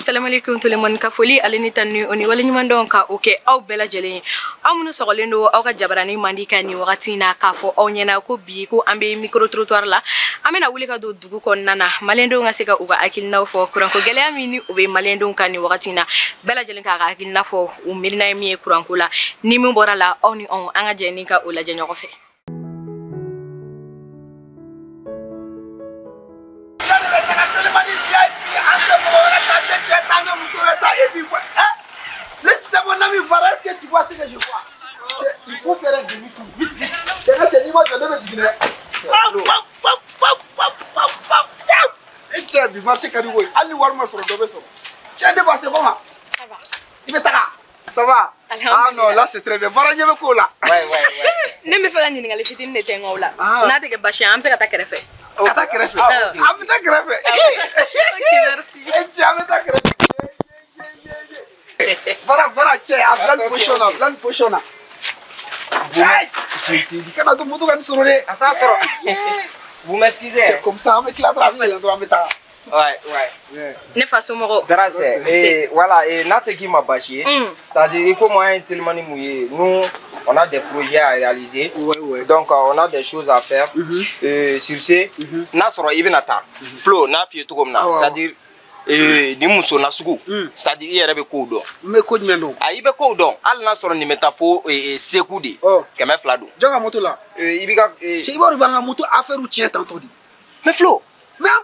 Salam alaikum tout le monde ka foli aleni tanu oni wala nyimandon ka oke aw bela jelen amunu sogolendo aw ka jabarani mandika ni wakati na ka fo aw nyena ko bi ko ambe micro trottoir la amena wuli ka do dugu ko nana malendo nga seka uga akilna fo kuran ko gele amini ube malendo kan ni wakati na bela jelen ka akilna fo o milina mi kuran ko la ni mi bora la aw ni on anga jeni ka o la jenyo ko fe Laisse mon ami voir, est-ce que tu vois ce que je vois? Il faut faire un demi-tour, vite, vite. Tu as dépassé comment? Ça va. Ça va? Ah non, là c'est très bien. Voilà, je vais quoi là? Ouais. Ne me fais pas ni ngali fitine ne tengo la. Na te ke bashi am se kata kerefe. Kata kerefe. Am ta kerefe. OK, merci. Tu as ta kerefe. Voilà, tiens, plan pochona. Attention. Vous m'excusez. Comme ça, avec la travail, on doit mettre. Ouais. Ne façon moro. Grâce. Et voilà, et notre qui m'a bâché. C'est-à-dire, il faut moyen tellement mouillé. Nous, on a des projets à réaliser. Ouais. Donc, on a des choses à faire. Sur ce, Nasro Ibn Ata, Flo, Nafi, tout comme ça. C'est-à-dire, ni muso na sugu c'est-à-dire il yɛrɛ bɛ kow dɔn mais ko jumɛn don i bɛ kow dɔn hali n'a sɔrɔ nin bɛ taa fo seku de 200 don jɔn ka moto la i bɛ ka cɛ i b'a dɔn b'an ka moto affaire tiɲɛ tantôt di mais Flo mais an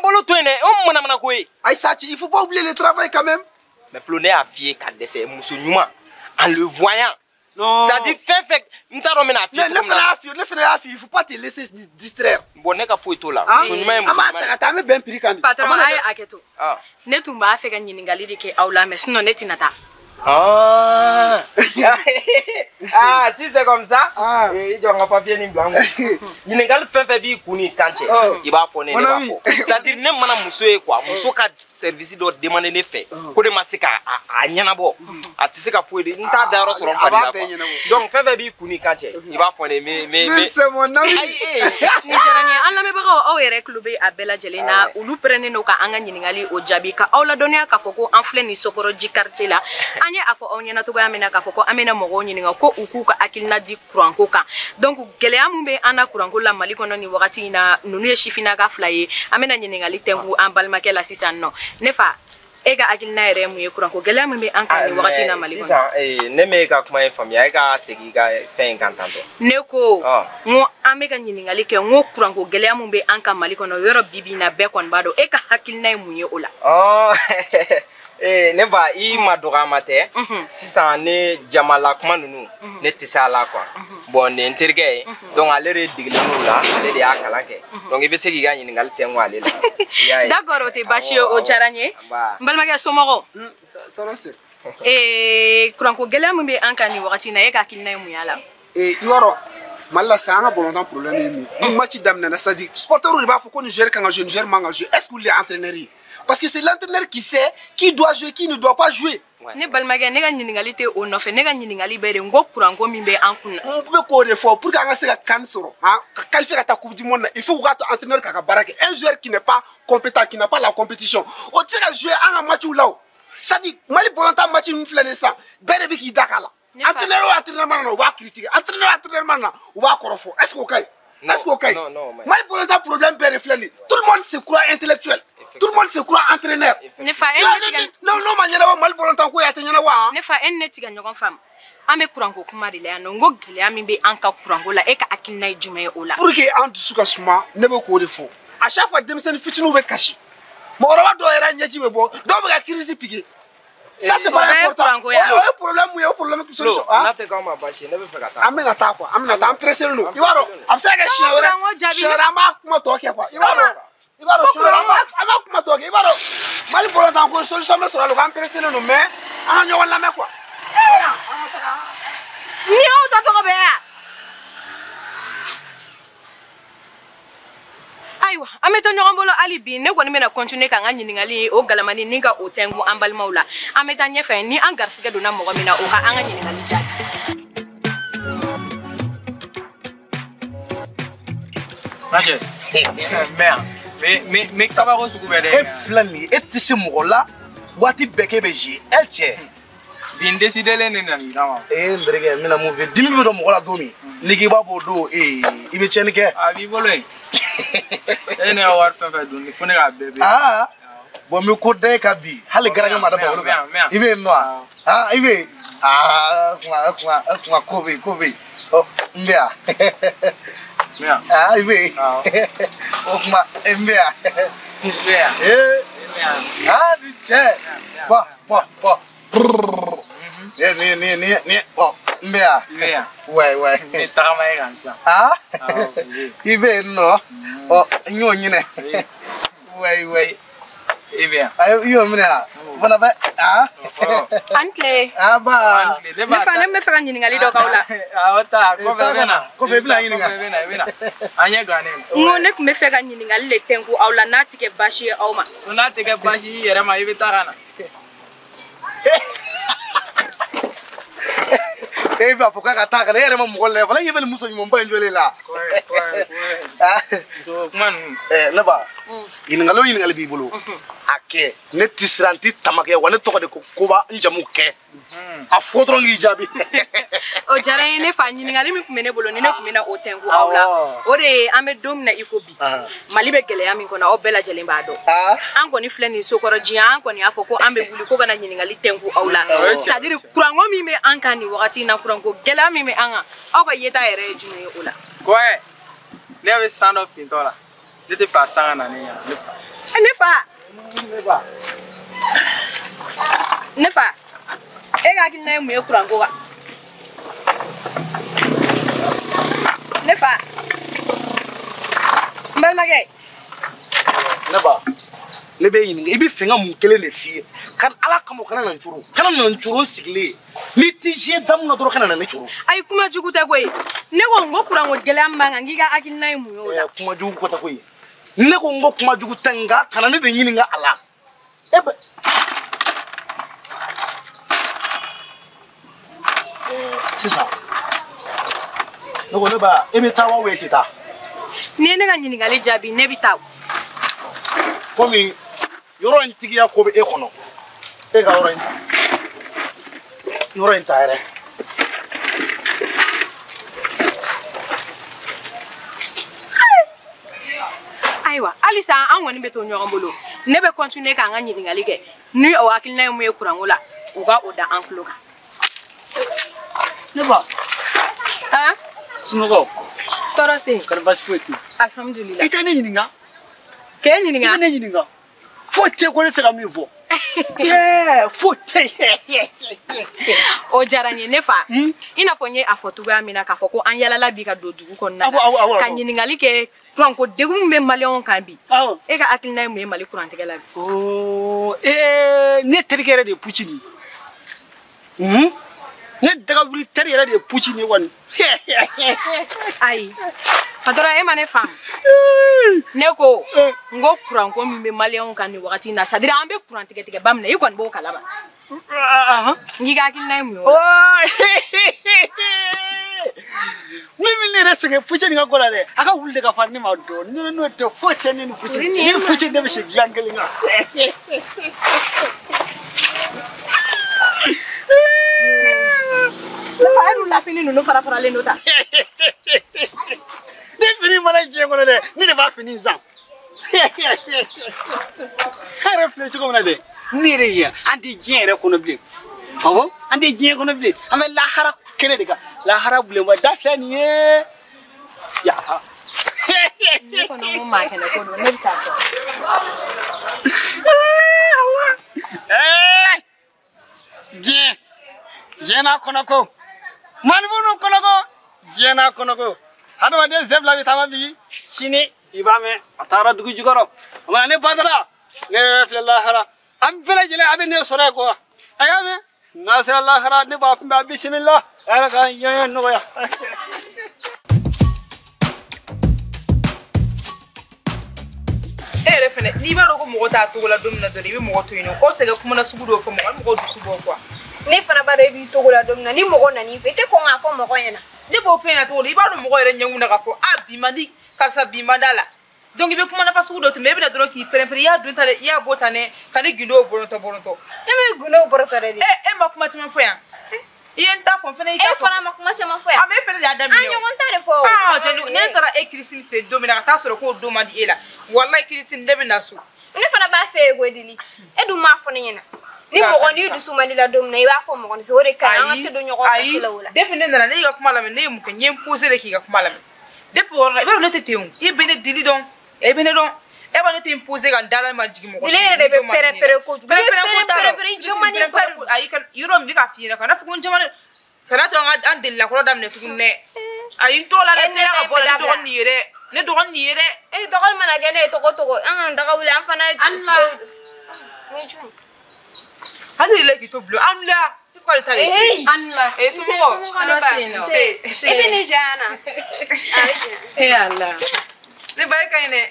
bolo to yen dɛ o manamana ko ye ayi sa cɛ il faut pas oublier le travail quand même mais Flo ne y'a f'i ye ka dɛsɛ muso ɲuman en le voyant non c'est-à-dire fɛn fɛn n t'a dɔn n bɛna f'i ye ne fana y'a f'i ye il faut pas te laisser distraire bon ne ka foyi t'o la muso ɲuman ye muso ɲuman an b'a ta ka taa an bɛ bɛn prix kan Patron aye aketo. Ne tun b'a fɛ ka ɲininkali de kɛ aw la mais sinon ne tɛna taa. Si c'est comme ça, il y a un papier ni blanc. Il n'y a pas de vie qui est canché. Il va faire des efforts. C'est-à-dire, ne mana muso ye quoi, muso ka service do demander ne fait. Ko de masika a nyanabo. A tise ka fouiller, nta daro sur on parle. Donc fait vie qui est canché. Il va faire mais c'est mon ami. Ni jaranya an lamɛbagaw aw yɛrɛ kulo bɛ a bɛɛ lajɛlen na olu pɛrɛnnen don ka an ka ɲininkali o jaabi ka aw ladɔnniya k'a fɔ ko an filɛ nin Sokoroji quartier la an ye a fɔ aw ɲɛna cogoya min na k'a fɔ ko an bɛna mɔgɔw ɲininka ko u k'u ka hakilina di kuranko kan donc gɛlɛya mun bɛ an na kuranko la Mali kɔnɔ nin wagati in na ninnu ye sifinnaka fila ye an bɛna ɲininkali tɛnku an balimakɛ la sisan nɔ ne fa e ka hakilina yɛrɛ mun ye kuranko gɛlɛya mun bɛ an kan nin wagati in na Mali kɔnɔ sisan ne m'e ka kuma in faamuya e ka segin i ka fɛn in kan tantɔ ne ko n ko an bɛ ka ɲininkali kɛ n ko kuranko gɛlɛya mun bɛ an kan Mali kɔnɔ yɔrɔ bi bi in na bɛɛ kɔni b'a dɔn e ka hakilina ye mun ye o la ne ba i ma dɔgɔyama tɛ sisan ne jamala kuma ninnu ne tɛ se a la quoi bon nin terikɛ ye donc ale de degelen n'o la ale de y'a kalan kɛ donc i bɛ se k'i ka ɲininkali tɛnku ale la d'accord o tɛ baasi ye o diyara n ye n balimakɛ somɔgɔw kuranko gɛlɛya mun bɛ an kan nin wagati in na e ka hakilina ye mun y'a la i b'a dɔn Mali la sisan an ka balontan problème ye min ye ni match daminɛna c'est-à-dire supporters de b'a fɔ ko Niger kan ka jouer Niger man ka jouer est-ce que les entraîneurs parce que c'est l'entraîneur qui sait qui doit jouer qui ne doit pas jouer ne balimakɛ ne ka ɲininkali tɛ o nɔfɛ ne ka ɲininkali bɛ de n ko kuranko min bɛ an kunna on bɛ k'o de fɔ pour que an ka se ka CAN sɔrɔ ka qualifier ka taa coupe du monde na il faut k'a to entraîneur k'a ka baara kɛ un joueur qui n'est pas compétent qui n'a pas la compétition o tɛ se ka jouer an ka matchw la o c'est-à-dire Mali balontan match ninnu filɛ nin sisan bɛɛ de bɛ k'i da k'a la entraîneur o entraîneur mana na u b'a critiquer entraîneur o entraîneur mana na u b'a kɔrɔfɔ est-ce que o ka ɲi est-ce que o ka ɲi Mali balontan problème bɛɛ de filɛ nin tout le monde se croit intellectuel tout le monde se croit entraîneur. Ne fa non ma ɲɛnabɔ Mali balontan ko ye a tɛ ɲɛnabɔ ne fa ne tɛ ka ɲɔgɔn faamu an bɛ kuranko kuma de la yan nɔ n ko gɛlɛya min bɛ an ka kuranko la e ka hakilina ye jumɛn ye o la. pour que an dusu ka suma ne bɛ k'o de fɔ à chaque fois denmisɛnnin fitininw bɛ kasi mɔgɔkɔrɔba dɔw yɛrɛ ɲɛji bɛ bɔ dɔw bɛ ka crise piquer. Ça c'est pas important. O ye problème mun ye o problème solution. N'a tɛ k'aw ma baasi ye ne bɛ fɛ ka taa. An bɛna taa quoi an bɛna taa an pressé don i b'a dɔn a bɛ se ka kɛ siɲɛ wɛrɛ an b'a kuma tɔ kɛ quoi i b'a dɔn siɲɛ wɛrɛ an b'a kuma tɔ kɛ i b'a dɔn Mali balontan ko solution bɛ sɔrɔ a la k'an pressé don mais an ka ɲɔgɔn lamɛn quoi. Ni y'aw ta tɔgɔ bɛ yan. Ayiwa an bɛ to ɲɔgɔn bolo hali bi ne kɔni bɛna continuer k'an ka ɲininkali o galamani ni ka o tɛnku an balimaw la an bɛ taa ɲɛfɛ ni an garisɛgɛ donna mɔgɔ min na o ka an ka ɲininkali jaabi. Merde. Mais kabako sugu bɛ dɛ. E filɛ nin ye e tɛ se mɔgɔ la waati bɛɛ k'e bɛ zi ɛ cɛ bi n décidelen ne na nin kama n terikɛ n bɛna mun fɛ dimi bɛ dɔn mɔgɔ la don min n'i k'i b'a b'o don i bɛ tiɲɛni kɛ a b'i bolo yen e ne ka wari fɛn fɛn dun fo ne k'a bɛɛ bɛ bon n bɛ ko da e kan bi hali garakɛ ma da baro kan i bɛ yen nɔ wa i bɛ yen kuma ko bɛ yen ko bɛ yen n bɛ yan i bɛ yen o kuma n bɛ yan ni cɛ bɔn ni n bɛ yan wai ne tagama ye kan sisan i bɛ yen nɔ n y'o ɲinɛ wai i bɛ yan i y'o minɛ yan fana bɛ an tile ba ne fa ne bɛ fɛ ka ɲininkali dɔ k'aw la awɔ taa kɔfɛ i bɛ na kɔfɛ i bɛna ɲininka i bɛ na an ye gannen n ko ne tun bɛ fɛ ka ɲininkali le tɛnku aw la n'a tɛ kɛ baasi ye aw ma n'a tɛ kɛ baasi i yɛrɛ ma i bɛ taa ka na e b'a fɔ k'a ka taa ka na e yɛrɛ ma mɔgɔ lajɛ fana e ɲɛ bɛ nin muso ɲumanba in jɔlen la kuma ninnu ne ba ɲininkali o ɲininkali b'i bolo a kɛ ne ti siran n ti tamakɛ wa ne tɔgɔ de ko koba n jamu kɛ a fɔ dɔrɔn k'i jaabi o diyara n ye ne fa ɲininkali min tun bɛ ne bolo ni ne tun bɛna o tɛnku aw la o de ye an bɛ don min na i ko bi mali bɛ gɛlɛya min kɔnɔ aw bɛɛ lajɛlen b'a dɔn an kɔni filɛ nin sokɔrɔ diɲɛ an kɔni y'a fɔ ko an bɛ wuli ko ka na ɲininkali tɛnku aw la c'est à dire kuranko min bɛ an kan nin wagati in na kuranko gɛlɛya min bɛ an kan aw ka yeta yɛrɛ ye jumɛn ye o la kɔɛ ne bɛ san dɔ fintɔ la ne tɛ fɛ a san ka na ne ɲɛna ne fa e ka hakilina ye mun ye kuranko kan ne fa n balimakɛ ne ba ne bɛ ɲininka i bɛ fɛ ka mun kelen de f'i ye ka ala kama kana na n curu kana na n curu n sigilen n'i t'i siɲɛ damu na dɔrɔn kana na ne curu ayi kuma jugu tɛ koyi ne ko n ko kuranko gɛlɛya min b'an kan k'i ka hakilina ye mun ye o la kuma jugu ko tɛ koyi ne ko n ko kuma jugu tɛ nka kana ne de ɲininka a la e bɛ sisan ne ko ne ba e bɛ taa wa e tɛ taa ni ye ne ka ɲininkali jaabi ne bɛ taa komi yɔrɔ in tigiya ko bɛ e kɔnɔ e ka yɔrɔ in ta yɛrɛ ayiwa halisa an kɔni bɛ to ɲɔgɔn bolo ne bɛ continuer k'an ka ɲininkali kɛ ni o hakilina ye mun ye kuranko la u ka o da an tulo kan ne ba sunɔgɔ tɔɔrɔ se kari baasi foyi tɛ alhamdulilah i tɛ ne ɲininka k'e ɲininka i bɛ ne ɲininka foyi tɛ ko ne tɛ se ka min fɔ foyi tɛ o diyara n ye ne fa i n'a fɔ n ye a fɔ cogoya min na k'a fɔ ko an yalala bi ka don dugu kɔnɔna na ka ɲininkali kɛ kuranko degun min bɛ maliyɛnw kan bi e ka hakilina ye mun ye mali kurantigɛ la bi ne terikɛ yɛrɛ de ye puci nin ne daga wuli teri yɛrɛ de ye puci nin kɔni ayi patɔrɔn e ma ne faamu ne ko n ko kuranko min bɛ maliyɛnw kan nin wagati in na c'est à dire an bɛ kurantigɛtigɛba min na i kɔni b'o kalama n k'i ka hakilina ye mun ye o la min ne yɛrɛ sɛgɛn puci nin ka ko la dɛ a ka wuli de ka fa ne ma dɔn n'o tɛ foyi tɛ ne ni puci ne ni puci ne bɛ se dilan kelen kan ne fa e dun lafini ninnu fara faralen don ta ne fini mana diɲɛ kɔnɔ dɛ ne de b'a fini san a yɛrɛ filɛ cogo min na dɛ ne yɛrɛ ye an tɛ diɲɛ yɛrɛ kɔnɔ bilen awɔ an tɛ diɲɛ kɔnɔ bilen an bɛ lahara kɛnɛ de kan lahara bilenba da filɛ nin ye yafa ne kɔni ko maa kɛnɛ ko don ne bɛ taa fɔ diɲɛ n'a kɔnɔ ko malibunu kɔnɔ ko diɲɛ n'a kɔnɔ ko hadamaden sen fila bɛ taama bi sini i b'a mɛn a taara dugu jukɔrɔ o mana ne badara ne yɛrɛ filɛ lahara an bɛɛ lajɛlen a bɛ ne sɔrɔ yen quoi a y'a mɛn n'a sera lahara ne b'a kunbɛn bisimila ala ka ɲɔɲɔ nɔgɔya e yɛrɛ fɛnɛ n'i b'a dɔn ko mɔgɔ t'a togo la don min na dɔrɔn i bɛ mɔgɔ to yen nɔ ko sɛgɛ kumana sugu dɔw fɔ mɔgɔ a mɔgɔ dusu bɔ quoi ne fana b'a dɔn i b'i togo la don min na ni mɔgɔ nan'i fɛ i tɛ kɔn k'a fɔ mɔgɔ ɲɛna ne b'o fɛn ɲɛna cogo di i b'a dɔn mɔgɔ yɛrɛ ɲɛngun na k'a fɔ a bi man di karisa bi man d'a la donc i be kuma nafa sugu dɔ tun bɛ i bɛna dɔrɔn k'i pɛrɛn-pɛrɛn i y'a don ta dɛ i y'a bɔ tan dɛ ka ne gindo bɔrɔntɔ ne bɛ gundo bɔrɔtɔ dɛ e ma kuma caman fɔ yan i ye n ta fɔ fɛnɛ i ta fɔ fana ma kuma caman fɔ yan a bɛ e fɛnɛ de y'a daminɛ an ɲɔgɔn ta de fɔ jɛndu ne taara e Christine fɛ don min na ka taa sɔrɔ k'o don man di e la wallahi Christine ne bɛ na so ne fana b'a fɛ ye godili e dun m'a fɔ ne ɲɛna ni mɔgɔ n'i dusu man di la don min na i b'a fɔ mɔgɔ fɛ o de ka ɲi an ka tɛ don ɲɔgɔn kasi la o la depuis ne nana ne y'i ka kuma lamɛn ne ye mun kɛ n ye n posé de k'i ka kuma lamɛn depuis o yɔrɔ la i b'a dɔn ne tɛ ten o i bɛ ne dili dɔn e bɛ ne dɔn e b'a ne tɛ n posé ka n dala ma jigin mɔgɔ si dile yɛrɛ de bɛ pɛrɛ-pɛrɛ kojugu pɛrɛ-pɛrɛ jamani bari ayi yɔrɔ min bɛ ka f'i ɲɛna kana fɔ ko n jamana kana to an delila kɔrɔ daminɛ tuguni dɛ ayi n t'o la dɛ ne y'a ka bɔ la ne dɔgɔnin nin ye dɛ ne dɔgɔnin nin ye dɛ e dɔgɔnin mana kɛ ne ye togo togo an ka daga wuli an fana hali le k'i to bulon an la i fɔ k'ale ta de se an la somɔgɔ ala se no e bɛ ne diya na e ala ne ba e ka ɲi dɛ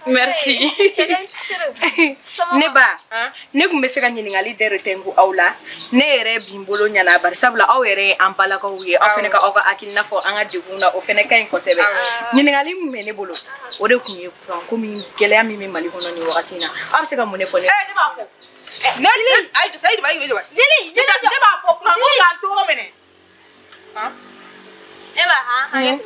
merci ne ba ne kun bɛ fɛ ka ɲininkali dɛ retengu aw la ne yɛrɛ bi n bolo ɲana bari sabula aw yɛrɛ ye an balakaw ye aw fɛnɛ ka aw ka hakilina fɔ an ka degun na o fɛnɛ ka ɲi kosɛbɛ ɲininkali min bɛ ne bolo o de kun ye kuran komi gɛlɛya min bɛ mali kɔnɔ nin wagati na aw bɛ se ka mun ne fɔ ne ne b'a fɔ ne ayi sayi ba yi ba ne b'a fɔ kuran ko k'an tɔgɔ minɛ e b'a han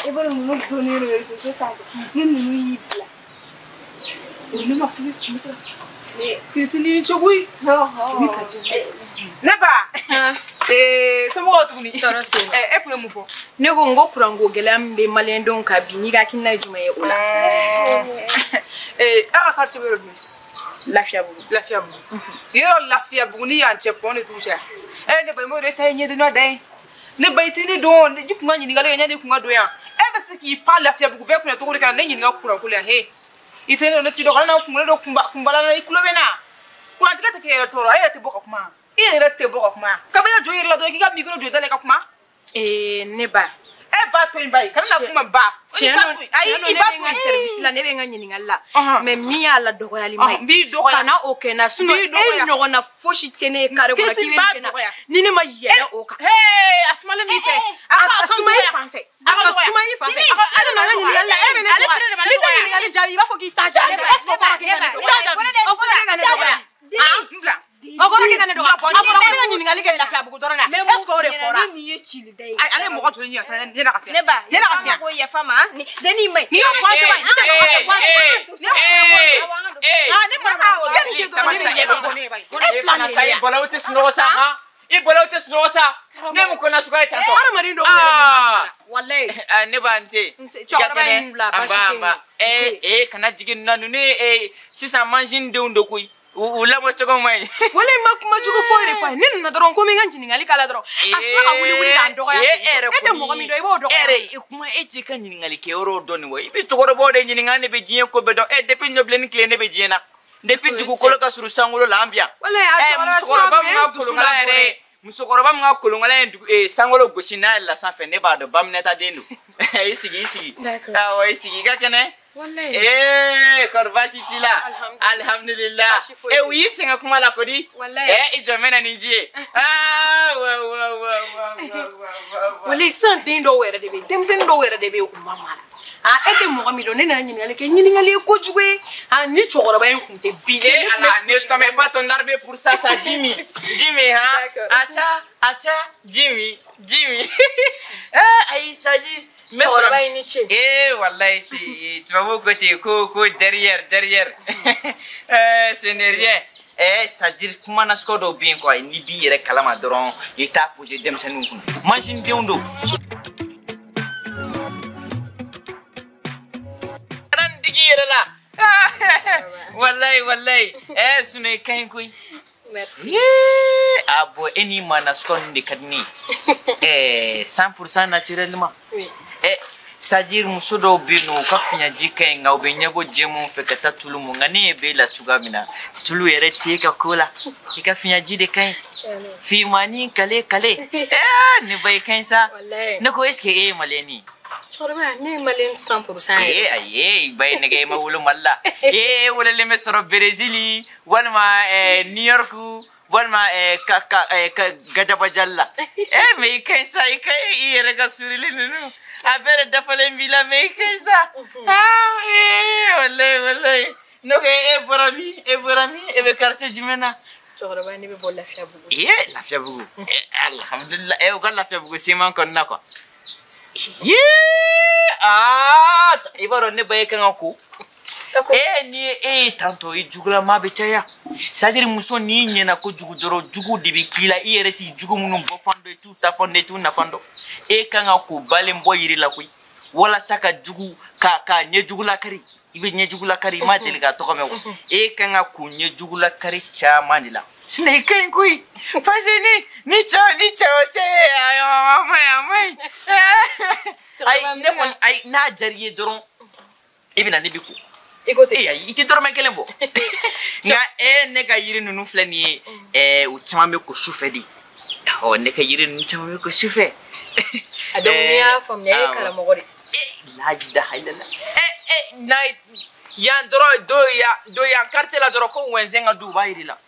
e b'a dɔn ninnu donnen don réseau sanfɛ ni ninnu y'i bila ne ma fili Christine cogo ye ne ba somɔgɔw tuguni e kun ye mun fɔ ne ko n ko kuranko gɛlɛya min bɛ maliyɛndenw kan bi n'i ka hakilina ye jumɛn ye o la aw ka quartier bɛ yɔrɔ jumɛn Lafiyabugu yɔrɔ Lafiyabugu ni y'an cɛ pɔn de t'u cɛ ne ba mo de ta ye ɲɛdɔn da ye ne ba i tɛ ne dɔn ne kun ka ɲininkali kɛ ɲani kun ka don yan e bɛ se k'i pan Lafiyabugu bɛɛ kunna cogo di ka ne ɲininka kuranko la he i tɛ ne dɔn ne ti dɔn kana kunkolo dɔ kunbala la i tulo bɛ na kurantigɛ tɛ k'e yɛrɛ tɔɔrɔ e yɛrɛ tɛ bɔ ka kuma e yɛrɛ tɛ bɔ ka kuma kabini jɔ i yɛrɛ la dɔrɔn k'i ka micro jɔ dalen ka kuma ne ba e ba to in ba ye kana na kuma ba tiɲɛ don ne bɛ n ka service la ne bɛ n ka ɲininkali la mais min y'a la dɔgɔyali ma ye kana o kɛ n na sinon e ɲɔgɔnna fosi tɛ ne ye carré kɔnɔ k'i bɛ nin kɛ n na ni ne ma yɛlɛ o kan a sumalen b'i fɛ a ka suma i fan fɛ a ka suma i fan fɛ ale nana ɲininkali la e bɛ ne dɔgɔya n'i tɛ ɲininkali jaabi i b'a fɔ k'i t'a jaabi est ce que o kɔrɔ k'e ka ne dɔgɔya o kɔrɔ k'e ka ne dɔgɔya o kɔrɔ k'e ka ne dɔgɔya a fɔra ko ne ka ɲininkali kɛ Lafiyabugu dɔrɔn na est ce que o de fɔra ni nin ye cili da ye ale mɔgɔ tun ye ɲininka ne na ka se ne ba ne na ka se ko yafa ma ni ni mai ni y'o bɔ an cɛ ba ye ne tɛ mɔgɔ tɛ bɔ an cɛ ne mɔgɔ i bɔlaw tɛ sunɔgɔ sa ne mun kɔnna suga ye tantɔ adamaden dɔw wallahi ne b'a n te kana jigin na ninnu sisan mansindenw de koyi u lamɔ cogo ma ɲi wallahi ma kuma jugu foyi de fɔ a ye ne nana dɔrɔn ko min ka ɲininkali k'a la dɔrɔn a sina ka wuli k'an dɔgɔya e tɛ mɔgɔ min dɔn i b'o dɔgɔya kuma e t'i ka ɲininkali kɛ yɔrɔ dɔn nin wa i bɛ cɛkɔrɔbaw de ɲininka ne bɛ diɲɛ ko bɛɛ dɔn depuis ɲɔbilenni tile ne bɛ diɲɛ na depuis dugukolo ka surun sankolo la an bi yan musokɔrɔba min ka kolonkala ye sankolo gosi n'a yɛlɛla sanfɛ ne b'a dɔn baminata den don i sigi awɔ i sigi i ka kɛnɛ kɔri baasi t'i la alhamdulillah u y'i sɛgɛn kuma la kodi i jɔ mɛna ni ji ye wallahi sisan den dɔw yɛrɛ de bɛ yen denmisɛnnin dɔw yɛrɛ de bɛ yen u ma mara e tɛ mɔgɔ min dɔn ne nana ɲininkali kɛ ɲininkali ye kojugu ye ni cɛkɔrɔba in kun tɛ bi ne tɔmɛ pas ton arbre pour ça ça Jimmy hein acha Jimmy ayi saji mais cɛkɔrɔba in ni ce wallahi si tubabu ko ten ko derrière ce n'est rien c'est-à-dire kuma na sɔgɔ dɔw bɛ yen quoi ni b'i yɛrɛ kalama dɔrɔn i t'a poser denmisɛnninw kun mansindenw don wallahi sunu i kaɲi koyi merci bon e ni manasɔgɔ nin de ka di ne ye 100% naturellement c'est-à-dire muso dɔw bɛ yen nɔ u ka fiɲɛji ka ɲi nka u bɛ ɲɛbɔ jɛmanw fɛ ka taa tulu mun nka ne ye b'e la cogoya min na tulu yɛrɛ t'e ka ko la i ka fiɲɛji de ka ɲi fimanin kale ne ba i ka ɲi sa ne ko est ce que e ye maliyɛni ye cɛkɔrɔba ne ye maliyɛn 100% ye ayi ba ye nɛgɛ ma wolo mali la wololen bɛ sɔrɔ Brésil walima New York walma ka gadaba jalla me kaisa i rega surili nunu abere dafale mbila me kaisa wallahi no ke borami e be quartier jimena chogoro ba ni be bol lafiya bugu lafiya bugu alhamdulillah o gal lafiya bugu siman kon nako ibaro ne baye kan aku ni tanto i jugula ma be caya c'est-à-dire muso ni nyena ko jugu doro jugu dibi kila i yereti jugu munum bo fando e tout ta fonde tout na fando kan aku bale mbo yiri la kuy wala saka jugu ka nye jugula kari ibe nye jugula kari ma deliga to ko mewo kan aku nye jugula kari cha manila sine kan kuy fasini ni cha oche ayo amai ay ne kon ay na jariye doron ibina ni biku écoutez iti dorme kelembo nga ne ka yiri nunu flani u chama me ko sufedi ne ka yiri nunu chama me ko sufe adonia famnya kala mogori la jida haydala na yan do ya quartier la doro ko wenzenga du bayiri la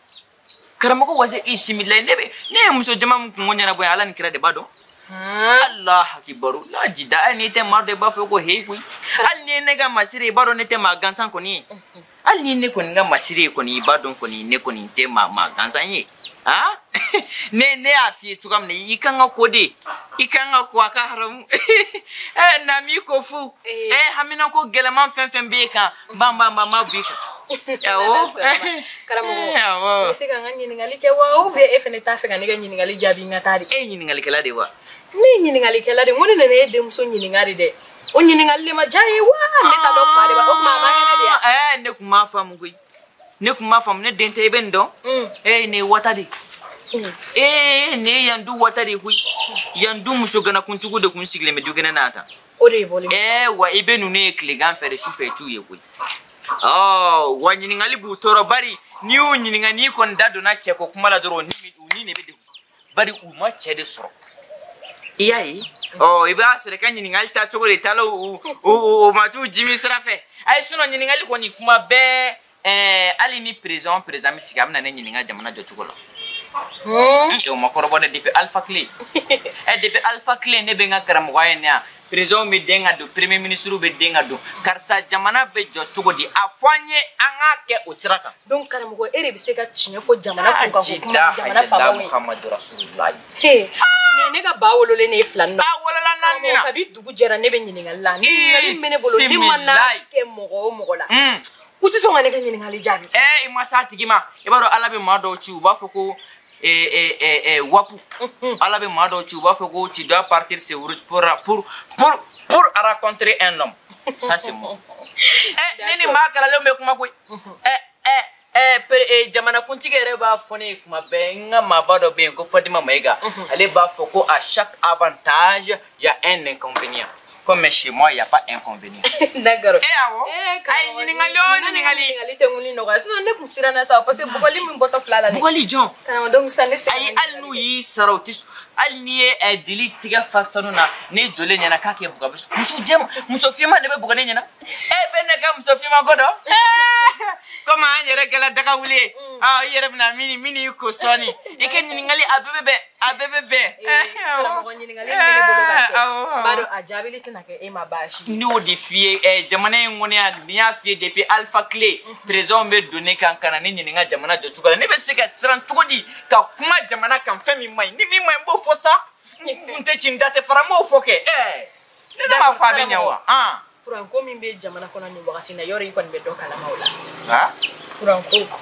karamo ko wase isimile nebe ne muso jama mu ngonya na boy ala ni kira de bado Allah akibaru la jida ni te marde ba fe ko hey kuy al ni ne ga masire baro ne te ma gansan ko ni al ni ne ko nga masire ko ni badon ko ni ne ko ni te ma gansan yi ne afi tukam ne ikanga kode ikanga ko aka haram na mi ko fu hamina ko geleman fen be kan bamba ma bika yawo karamo se ka ngani ngali ke wa o be e fene ta fe ngani ga nyini ngali jabi ngatari nyini ngali kala de wa ni nyini ngali kala de ngone ne de muso nyini ngari de o nyini ngali ma jayi wa ne ta do faade ba o ma ma yana de ne kuma fam gui ne kuma fam ne dente e bendo ne watadi ne yandu watadi gui yandu muso gana kuntugu de kun sigle me dugena nata o de boli wa ibenu ne kligan fere shife tuye gui wa nyini ngali bu toro bari ni u nyini ngani kon dado na cheko kuma la doro ni ne bede bari u ma chede soro iyai iba sere kan nyini ngali ta togore talo u matu jimi srafe ay suno nyini ngali ko ni kuma be ali ni prison mi sigam na nyini ngali jamana jo chugola o makoro bone depuis alpha clé depuis alpha clé ne be ngakram wayenya prison mi denga do premier ministre be denga do karsa jamana be jo chugodi afanye anga ke usiraka donc karam go ere bi se ka chinye fo jamana ko ka ko jamana fa mo Muhammad Rasulullah ne ga bawolo le ne flan no bawolo la nanina ka bi dugu jera ne be nyini ngala ni ngali mene bolo ni manna ke mogo la uti so ngane ka nyini ngali jabi imasati gima ibaro alabe mado chu ba foko wapu ala be mado chu ba foko tu dois partir c'est pour rencontrer un homme ça c'est moi nini makala le me kuma ko jamana kuntige reba fone kuma be nga mabado be ko Fadima Maiga ale ba foko à chaque avantage il y a un inconvénient comme chez moi il y a pas inconvénient d'accord ay nyini ngali te nguli no ga sino ne kusira na sa parce que bokoli min boto flala ne bokoli jon kan donc ça ne ay al nu yi sarautis al ni e dili tiga fasano na ne jole nyana ka ke buga bisu muso fima ne be buga ne nyana be ne ga muso fima godo koma anyere gela daga wuli yere bina mini ko soni ike nyini ngali abebe kala mo nyini ngali mene bolo ga baro ajabili tinake e mabashi ni odi fie jamana ngoni ya fie depuis alpha clé prison me donner kan kana ni nyini nga jamana jo chukala ne be sika siran tugodi ka kuma jamana kan femi mai ni mi mai bo fosa nte chindate faramo foke ne da ma fa be nyawa kuran ko min be jamana kono ni wakati na yori ko be dokala maula kuran ko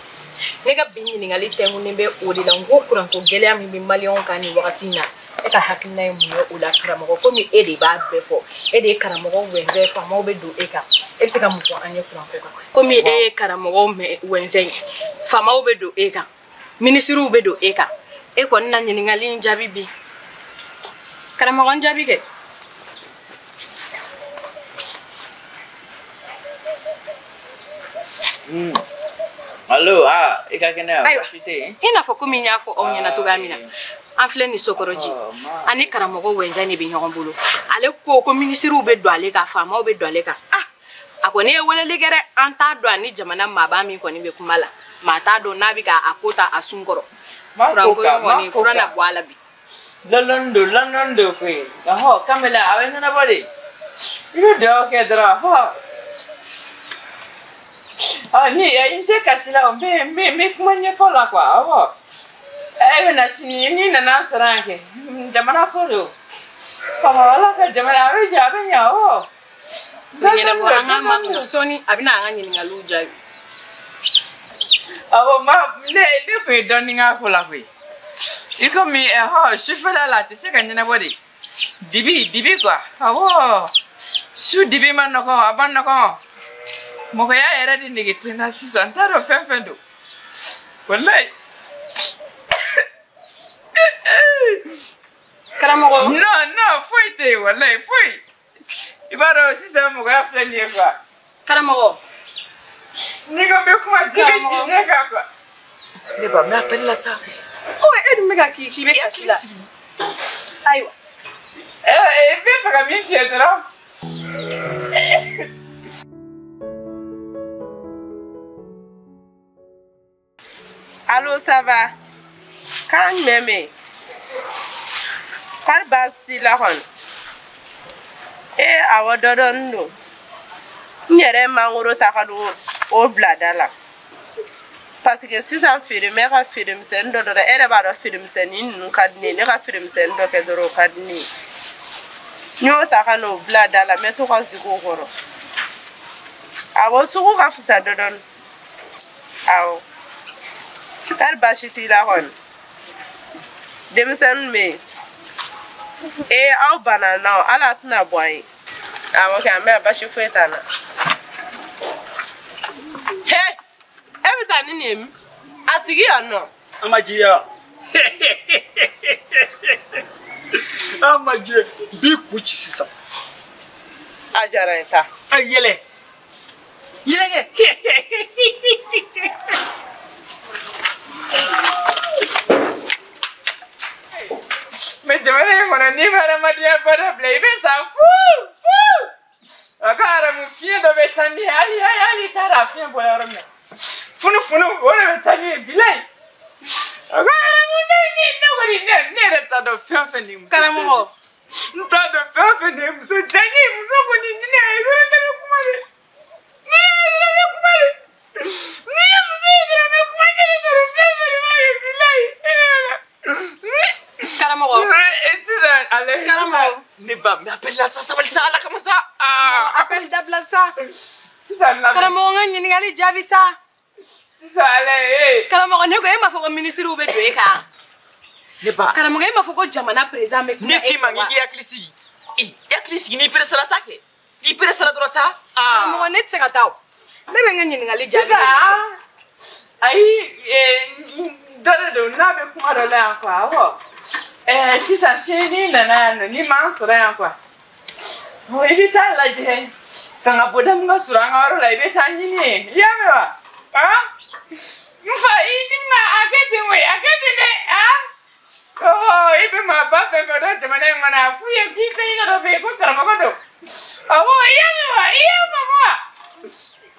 ne ga bin ni ngali tengu ni be odi la ngo kuran ko gele am bi malion kan ni wakati na e ka hakina mu ula karamo ko mi e de ba be fo e de karamo ko wenze fa mo be do e ka e se ka mu fo anye kuran ko mi e karamo ko me wenze fa mo be do e ka ministru be do e ka e ko na nyini ngali njabi bi karamo ko njabi ke allo ikakena profite ina fo kumi nya fo on yana tugamina an fle ni sokoroji ani karamogo wenza ni bi nyogon bulu ale ko ministre be do ale ka fama be do ale ka akone wele ligere anta do ani jamana maba mi ko ni be kumala mata do na bi ka akota asunkoro Ma franco koka, ma ngoni furana koka. bwala bi Lolondo kwe. Aho, kamela awe na body. You do ke dra. Ha. Ah ni inte kasila me kumanya fola kwa. Aho. Na sini ni na nasaranke. Jamana kodo. Wala ka jamana awe jabe nya o. ngena bo anga ma soni abina anga nyini ngaluja Awo ma ne kwe doninga fola kwe. Iko mi shifela la te se kanyana body. Dibi quoi. Awo. Su dibi man no ko aban no ko. Mo ko ya era di nigiti na si santaro fenfendo. Wallahi. karamo No, foi te wallahi foi. Ibaro si sa mo ko ya flani quoi. karamo Ni ko be kuma dibi ne ka quoi. Ne ba me appelle la ça. oh edu mega ki be kasila aywa Be fa mi si etro. Allô, ça va? Quand même. Par basti la hon. Awa dodon do. Nyere mangoro takadu o bladala. Parce que si ça film ka film sen do ere ba do film sen inu kadni ne ka film sen do ke do kadni. Nyo takano bladala meto ko zigo goro. Awo sugo ka fusa dodon. Awo. Kal bashiti la hon. Demsen me. Au banana ala tuna boy. Awo ka me bashi fuetana. Hey, every time in him. Asigi or no? Amajia. Amajia. Big kuchi sisa. Ajarenta. Ayele. Yele. Me jamane mona ni mara madia para play be sa fu. Agora mu fia do betani ai tara fia bola rome. Funu ora betani bilai. Agora mu ne reta do fia feni mu. karamo Nta do fia feni mu so tani mu so ko ni ne ora de kumare. Ni ora kumare. Ni mu so ora me kumare do fia bilai. karamo Karamo. Ne ba me appelle la ça va le ça là comme ça. appel dabla sa Si ça là. karamo nga nyini ngali jabi sa Si ça allez. karamo ne ko e mafoko ministre ube do e ka Ne ba. karamo nga e mafoko jamana president me Ne ki mangi ya klisi. Ya klisi ni pere sala take. Ni pere sala drota. karamo ne tseka taw ne be nga nyini ngali jabi Ai dara do na be kuma do la kwa wo. Si ça chini na ni man sura kwa. Oh, ibita la je. Fanga bodam nga sura nga ro la ibita nyini. Ya me wa. Mfa ini na akete ne. Oh, ibe ma ba fe do jamane ngana fu ye ki pe nga do be ko karama ko do. Awo ya me wa.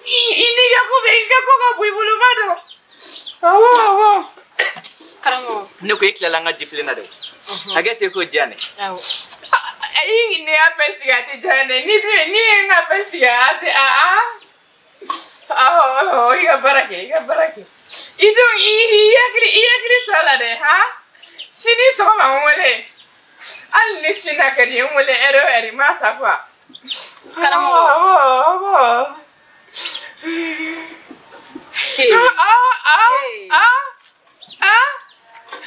Ini ya ko be nga ko ka bui bulu ma do. Awo. karamo Ne ko ikla nga jifle na do. Agete ko jane. awo Ai ni apesiga jane ni na apesiga iga barake. Itu iya tala de ha. Sini so ma wole. Al ni sina ka di wole eri mata kwa. karamo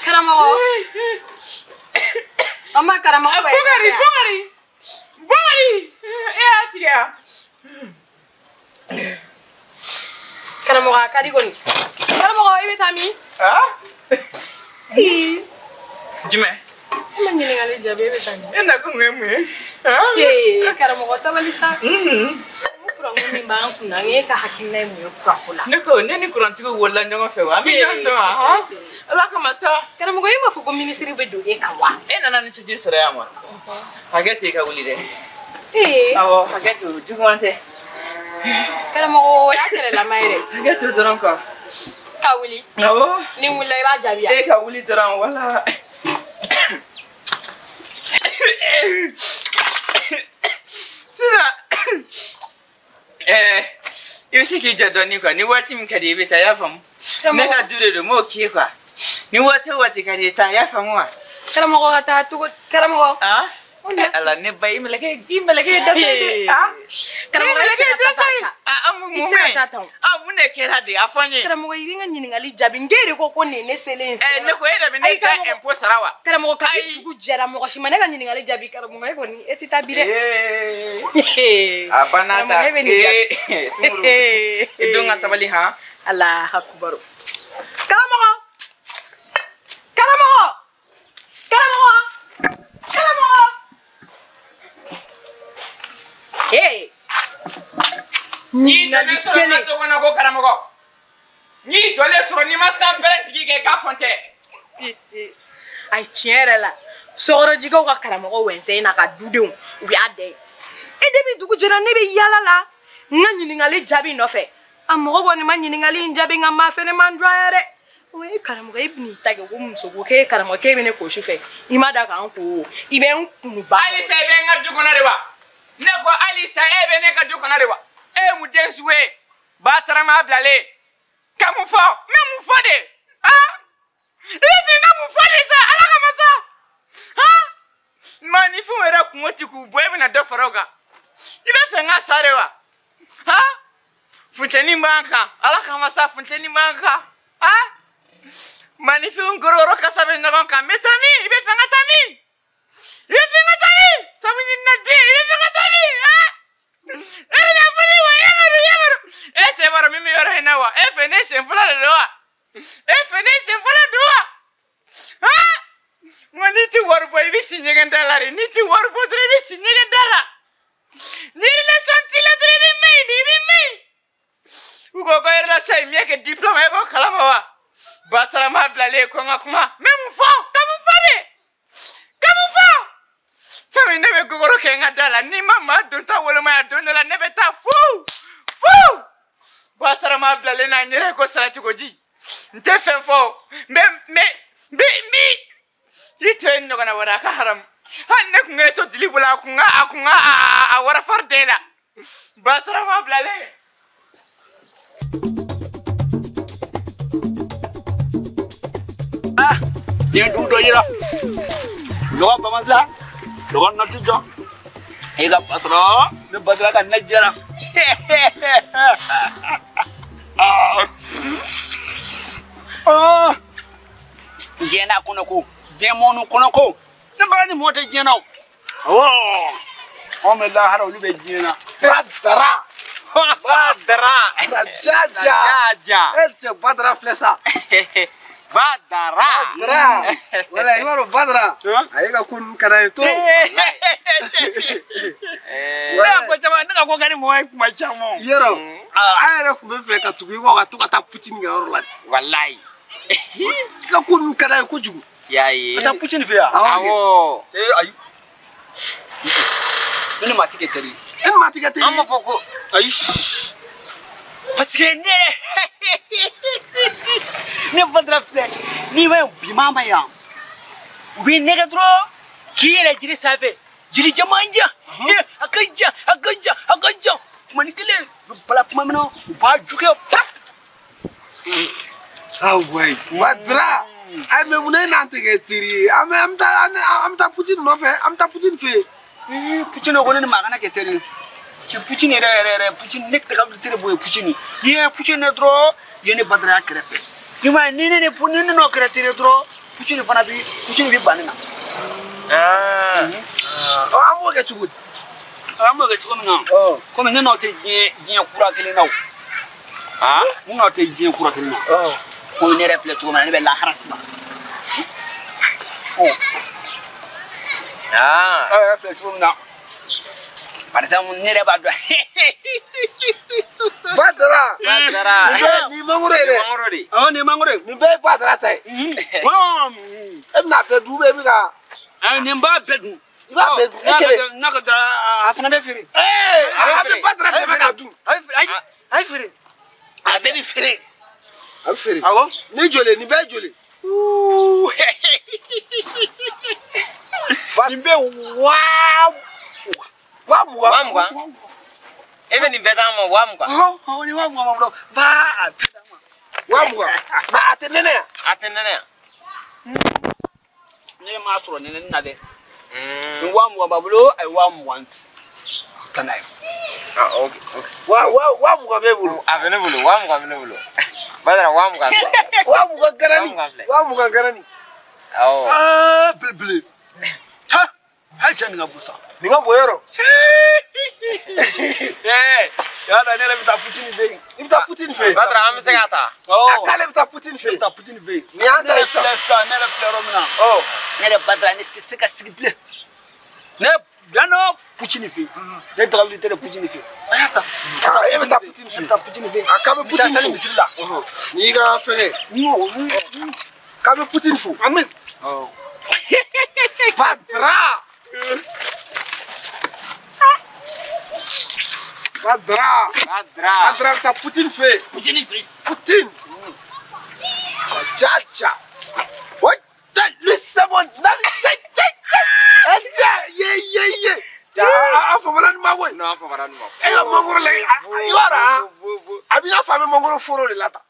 karamo Mama karamo ko Bongari. Atia. karamo ka kadi goni karamo ko ibe tami Jime. ma nyini ngali jabi ibe tami Enda ko ngwe. karamo ko sabali sa pura ngoni ba kuna nge ka hakinai mu yo kula Ne kuranti ko wala nyongo fe wa. Mi yondo ha. Ala kama sa. karamo ko ima fuko ministry be do e kawa Nana ni sije sore ya mo. Agete ka wuli de. eh Awo, agete jugwante. karamo ko ya tele la maire Agete doron ko. Kawuli. Awɔ. Ni wulila I b'a jaabi ya. E ka wuli dɔrɔn wala. Sisan I bɛ se k'i jɔ dɔɔni quoi ni waati min ka di I bɛ taa i y'a faamu. Ne ka du de don n m'o k'i ye quoi. Ni waati o waati ka di I taa i y'a faamu wa. Karamɔgɔ ka taa cogo karamɔgɔ. Ala ne ba I mɛlɛkɛ dɛsɛ de. Karamɔgɔ I tɛ se ka taa. Mun de kɛra de a fɔ n ye. Karamɔgɔ I bɛ n ka ɲininkali jaabi n de ko ko nin ne selen fɛ. Ne ko e de bɛ ne ka impôt sara wa. Karamɔgɔ ka dugu jɛra mɔgɔ si ma ne ka ɲininkali jaabi karamɔgɔ e kɔni e tɛ taa bi dɛ. A banna ta Sunguru I don ka sabali han. Alahu akubaru. Hey. Ni jole sɔrɔ na to kɔnɔ ko karamɔgɔ. Ni jole sɔrɔ ni ma san bɛrɛ tigi kɛ ka fɔn tɛ. Ai tiɲɛ yɛrɛ la. Sɔgɔrɔjigɛw ka karamɔgɔ wɛnsɛn na ka dudenw u y'a dɛ. E depuis dugu jɛra ne bɛ yala la. N ka ɲininkali jaabi nɔfɛ. A mɔgɔ kɔni ma ɲininkali in jaabi nka maa fɛnɛ man dɔn yɛrɛ. O ye karamɔgɔ I bɛn'i ta kɛ ko muso ko k'e karamɔgɔ k'e bɛ ne ko sufɛ. I ma da k'an ko I bɛ n kunu ba. Halisa I bɛ n ka du kɔnɔ de wa. Ne ko halisa e bɛ ne ka du kɔnɔ de wa. E ye mun den sugu ye. Batarama bilalen. Ka mun fɔ n bɛ mun fɔ de. I bɛ fɛ n ka mun fɔ de sa Ala kama sa. Maanifinw yɛrɛ kungo ti k'u bɔ e bɛna dɔ fara o kan. I bɛ fɛ n ka sa de wa. Funteni b'an kan Ala kama sa funteni b'an kan. Maanifinw gorogoro kasa bɛ ɲɔgɔn kan n bɛ taa min I bɛ fɛ n ka taa min. I bɛ fɛ n ka taa min. Sabu ɲinina den I bɛ fɛ n ka taa min. E bɛna foli wa yamaru. E sen bɔra min bɛ yɔrɔ in na wa. E fɛ ne sen fɔlɔ de don wa. E fɛ ne sen fɔlɔ don wa. Nka n'i tɛ wari bɔ I bɛ si ɲɛgɛn da la de. N'i tɛ wari bɔ dɔrɔn I bɛ si ɲɛgɛn da la. Ni relation t'i la dɔrɔn I bɛ mɛn de I bɛ mɛn. U ko ko relation ye min ye kɛ diplôme e b'o kalama wa. Batarama bilalen ko n ka kuma. N bɛ mun fɔ ka mun fɔ de. Ka mun fɔ. Fɛn min ne bɛ gogoro kɛ n ka da la n'i ma maa don ta wolomaya don dɔ la ne bɛ taa fu. Batarama bilalen na n yɛrɛ ko saratigoji. N tɛ fɛn fɔ n bɛ I to yen ɲɔgɔnna wɛrɛ a ka haramu. Hali ne kun k'e to dili bolo a kun ka a warafari d'e la. Batarama bilalen. Diɲɛ dugu dɔ yira. Lɔgɔ Bamasa, lɔgɔ Natijɔ. E ka patron ne Badara ka ne jɛra. Diɲɛ n'a kɔnɔ ko, diɲɛ mɔnu kɔnɔ ko. Ne bara ni mɔgɔ tɛ diɲɛ na o. Awɔ. Anw bɛ lahara olu bɛ diɲɛ na. Badara. Sajaja. E cɛ Badara filɛ sa. Badara. Wala I b'a dɔn Badara. A ye ka ko ninnu ka d'an ye to. Ne ka ko caman ne ka ko ka di mɔgɔ ye kuma caman. Yɔrɔ an yɛrɛ tun bɛ fɛ ka tugu I kɔ ka to ka taa Putini kɛ yɔrɔ la. Walayi. I ka ko ninnu ka d'an ye kojugu. Y'a ye. Ka taa Putini fɛ yan. Awɔ. Ayi. Ne ni maa ti kɛ teri. E ni maa ti kɛ teri. An b'a fɔ ko Ayi. Parce que ne Badara filɛ n'i bɛ bi maa ma yan u b'i nɛgɛ dɔrɔn k'i yɛlɛ jiri sanfɛ jiri caman jan a ka jan kumani kelen u bɛ bala kuma min na u b'a jugɛ pap. Awayi Badara ai mɛ mun na e n'an tɛ kɛ teri ye an bɛ taa Putini nɔfɛ an bɛ taa Putini fɛ yen. Putini ko ne ni maa kana kɛ teri ye. C'est Putini yɛrɛ Putini ne tɛ ka teri bɔ ye Putini n'i ye Putini dɔrɔn i ye ne Badara y'a kɛrɛfɛ i m'a ye ni ne n'o kɛra teri ye dɔrɔn Putini bɛ ban ne na. An b'o kɛ cogo di. An b'o kɛ cogo min na komi ne n'aw tɛ diɲɛ kura kelen na o ne n'aw tɛ diɲɛ kura kelen na komi ne yɛrɛ filɛ cogo min na ne bɛ lahara sima. Yɛrɛ filɛ cogo min na. Par exemple, ne yɛrɛ b'a dɔn. Badara. Nin mangoro ye dɛ. mangoro de. Awɔ nin ye mangoro ye. Nin bɛɛ ye Badara ta ye. E bɛna bɛɛ dun e bɛ ka. Nin b'a bɛɛ dun. I b'a bɛɛ dun e kelen. N'a ka a fana bɛ feere. A bɛ Badara dɛmɛ ka dun. A ye feere. A bɛɛ bɛ feere. A bɛ feere. Awɔ. Ni joli nin bɛɛ ye joli. Nin bɛ wa mugan. E bɛ nin bɛɛ d'an ma 20,000. Awɔ ni wa mugan b'a bolo. Ba a bɛɛ d'an ma. Wa mugan. Mais a tɛ nɛnɛ yan. A tɛ nɛnɛ yan. Ne m'a sɔrɔ nɛnɛ na dɛ. Ni wa mugan b'a bolo a ye wa mugan ta n'a ye. Ah ok. Wa mugan b'e bolo. A bɛ ne bolo 20,000 bɛ ne bolo. Badara 20,000 filɛ. Wa mugan garani. 20,000 filɛ. Wa mugan garani. Awɔ. Belebele. Ha cɛ nin ka bon sa. Nin ka bon yɔrɔ. Yala ne yɛrɛ bɛ taa Putini fɛ yen. I bɛ taa Putini fɛ yen. Badara an bɛ se k'a ta. A k'ale bɛ taa Putini fɛ Ne bɛ yen. taa Putini fɛ yen. Nin y'an ta ye sisan. Ne yɛrɛ filɛ yɔrɔ min na. Ne yɛrɛ Badara ne tɛ se ka sigi bilen. Ne yanɔ Putini fɛ yen. Ne tagali tɛ Putini fɛ yen. A y'a ta. E bɛ taa Putini fɛ yen. Ne bɛ taa Putini fɛ yen. A k'a bɛ Putini Sali fo. misiri la. N'i y'i ka fɛngɛ. K'a bɛ Putini fo. Ami. Badara. Badara. Badara bɛ taa Putini fɛ yen. Putini fɛ yen. Poutine. Sajaja. Ouais, lui c'est mon ami. Ye. A famana ni mago. Non, a famana ni mago. E ka mangoro la. I b'a dɔn. A b'i n'a fɔ a bɛ mangoro foro de la tan.